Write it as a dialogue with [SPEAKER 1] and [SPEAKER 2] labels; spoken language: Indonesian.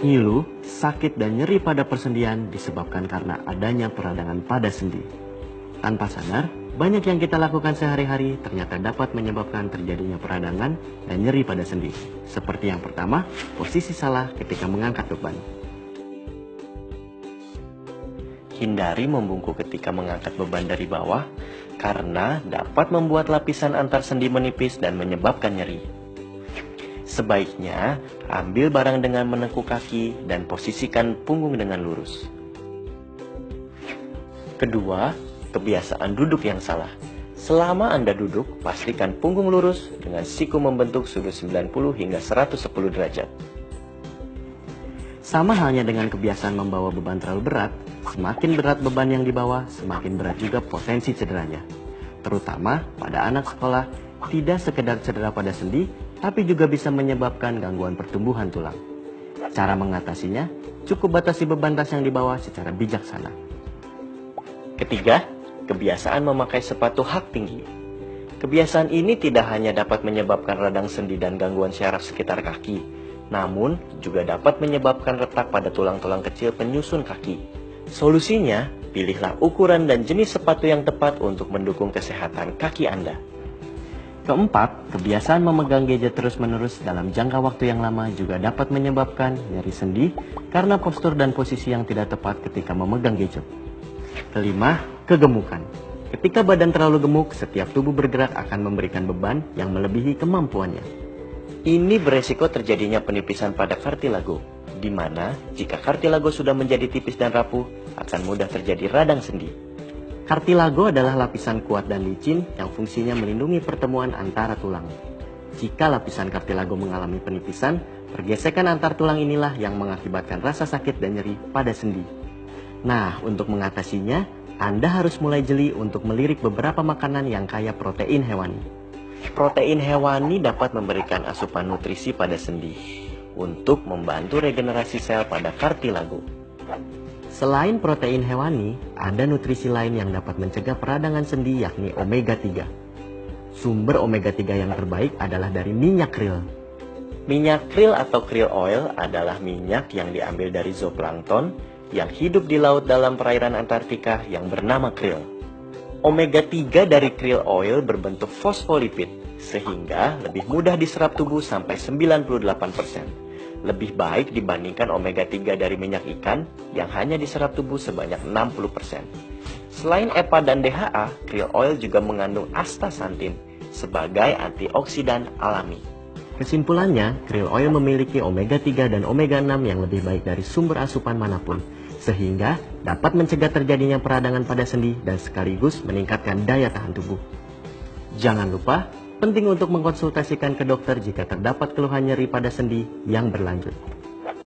[SPEAKER 1] Ngilu, sakit dan nyeri pada persendian disebabkan karena adanya peradangan pada sendi. Tanpa sadar, banyak yang kita lakukan sehari-hari ternyata dapat menyebabkan terjadinya peradangan dan nyeri pada sendi. Seperti yang pertama, posisi salah ketika mengangkat beban.
[SPEAKER 2] Hindari membungkuk ketika mengangkat beban dari bawah karena dapat membuat lapisan antar sendi menipis dan menyebabkan nyeri. Sebaiknya ambil barang dengan menekuk kaki dan posisikan punggung dengan lurus. Kedua, kebiasaan duduk yang salah. Selama Anda duduk, pastikan punggung lurus dengan siku membentuk sudut 90 hingga 110 derajat.
[SPEAKER 1] Sama halnya dengan kebiasaan membawa beban terlalu berat, semakin berat beban yang dibawa, semakin berat juga potensi cederanya. Terutama pada anak sekolah, tidak sekedar cedera pada sendi, tapi juga bisa menyebabkan gangguan pertumbuhan tulang. Cara mengatasinya, cukup batasi beban tas yang dibawa secara bijaksana.
[SPEAKER 2] Ketiga, kebiasaan memakai sepatu hak tinggi. Kebiasaan ini tidak hanya dapat menyebabkan radang sendi dan gangguan syaraf sekitar kaki, namun juga dapat menyebabkan retak pada tulang-tulang kecil penyusun kaki. Solusinya, pilihlah ukuran dan jenis sepatu yang tepat untuk mendukung kesehatan kaki Anda.
[SPEAKER 1] Keempat, kebiasaan memegang gadget terus-menerus dalam jangka waktu yang lama juga dapat menyebabkan nyeri sendi karena postur dan posisi yang tidak tepat ketika memegang gadget. Kelima, kegemukan. Ketika badan terlalu gemuk, setiap tubuh bergerak akan memberikan beban yang melebihi kemampuannya.
[SPEAKER 2] Ini beresiko terjadinya penipisan pada kartilago, di mana jika kartilago sudah menjadi tipis dan rapuh, akan mudah terjadi radang sendi.
[SPEAKER 1] Kartilago adalah lapisan kuat dan licin yang fungsinya melindungi pertemuan antara tulang. Jika lapisan kartilago mengalami penipisan, pergesekan antar tulang inilah yang mengakibatkan rasa sakit dan nyeri pada sendi. Nah, untuk mengatasinya, Anda harus mulai jeli untuk melirik beberapa makanan yang kaya protein hewani.
[SPEAKER 2] Protein hewani dapat memberikan asupan nutrisi pada sendi untuk membantu regenerasi sel pada kartilago.
[SPEAKER 1] Selain protein hewani, ada nutrisi lain yang dapat mencegah peradangan sendi yakni omega 3. Sumber omega 3 yang terbaik adalah dari minyak krill.
[SPEAKER 2] Minyak krill atau krill oil adalah minyak yang diambil dari zooplankton yang hidup di laut dalam perairan Antartika yang bernama krill. Omega 3 dari krill oil berbentuk fosfolipid, sehingga lebih mudah diserap tubuh sampai 98%. Lebih baik dibandingkan omega 3 dari minyak ikan yang hanya diserap tubuh sebanyak 60%. Selain EPA dan DHA, krill oil juga mengandung astaxanthin sebagai antioksidan alami.
[SPEAKER 1] Kesimpulannya, krill oil memiliki omega 3 dan omega 6 yang lebih baik dari sumber asupan manapun, sehingga dapat mencegah terjadinya peradangan pada sendi dan sekaligus meningkatkan daya tahan tubuh. Jangan lupa, penting untuk mengkonsultasikan ke dokter jika terdapat keluhan nyeri pada sendi yang berlanjut.